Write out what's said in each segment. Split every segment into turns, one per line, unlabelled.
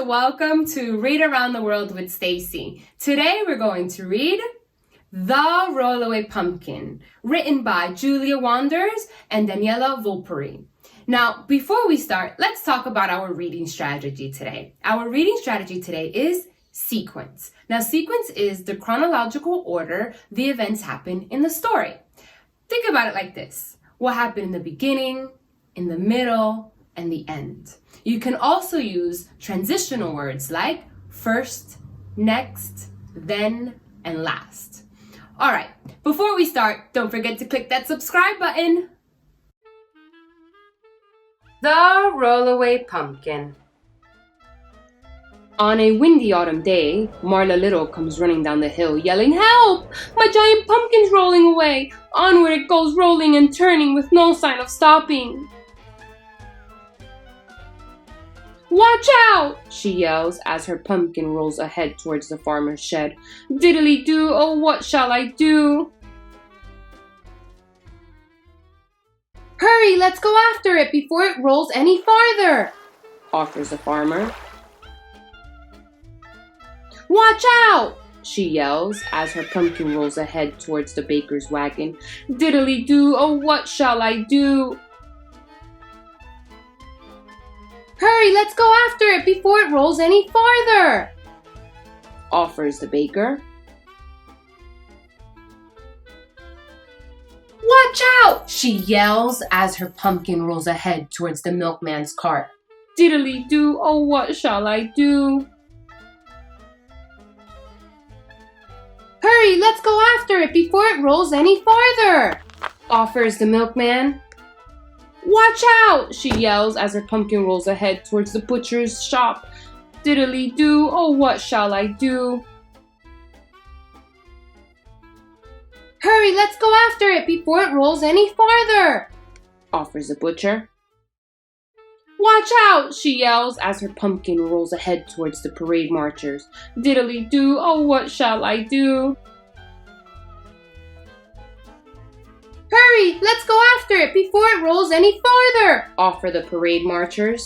welcome to Read Around the World with Stacy. Today we're going to read The Rollaway Pumpkin, written by Julia Wanders and Daniela Volpari. Now, before we start, let's talk about our reading strategy today. Our reading strategy today is sequence. Now, sequence is the chronological order the events happen in the story. Think about it like this. What happened in the beginning, in the middle, and the end. You can also use transitional words like first, next, then, and last. All right, before we start, don't forget to click that subscribe button. The Rollaway Pumpkin. On a windy autumn day, Marla Little comes running down the hill, yelling, "Help! My giant pumpkin's rolling away! Onward it goes, rolling and turning with no sign of stopping." "Watch out!" she yells as her pumpkin rolls ahead towards the farmer's shed. "Diddly-doo, oh what shall I do?" "Hurry, let's go after it before it rolls any farther," offers the farmer. "Watch out!" she yells as her pumpkin rolls ahead towards the baker's wagon. "Diddly-doo, oh what shall I do?" "Hurry, let's go after it before it rolls any farther," offers the baker. "Watch out!" she yells as her pumpkin rolls ahead towards the milkman's cart. "Diddly-doo, oh what shall I do?" "Hurry, let's go after it before it rolls any farther," offers the milkman. "Watch out!" she yells as her pumpkin rolls ahead towards the butcher's shop. "Diddly-doo, oh what shall I do?" "Hurry, let's go after it before it rolls any farther," offers the butcher. "Watch out!" she yells as her pumpkin rolls ahead towards the parade marchers. "Diddly-doo, oh what shall I do?" "Hurry, let's go after it before it rolls any farther," offer the parade marchers.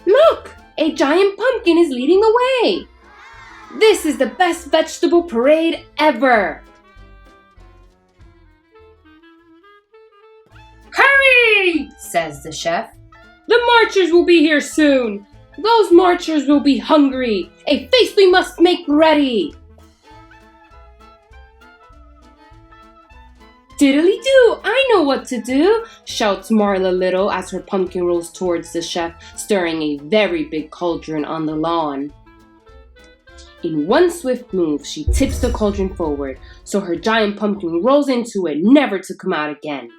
"Look, a giant pumpkin is leading the way. This is the best vegetable parade ever." "Hurry!" says the chef. "The marchers will be here soon. Those marchers will be hungry. A feast we must make ready." "Diddly-doo, I know what to do," shouts Marla Little as her pumpkin rolls towards the chef, stirring a very big cauldron on the lawn. In one swift move, she tips the cauldron forward, so her giant pumpkin rolls into it, never to come out again.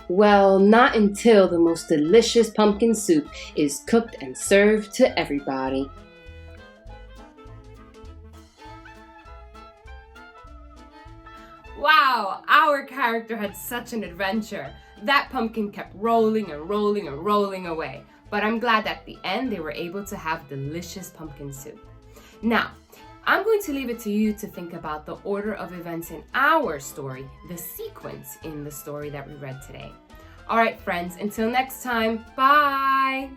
Well, not until the most delicious pumpkin soup is cooked and served to everybody. Wow, our character had such an adventure. That pumpkin kept rolling and rolling and rolling away. But I'm glad at the end they were able to have delicious pumpkin soup. Now, I'm going to leave it to you to think about the order of events in our story, the sequence in the story that we read today. All right, friends, until next time, bye!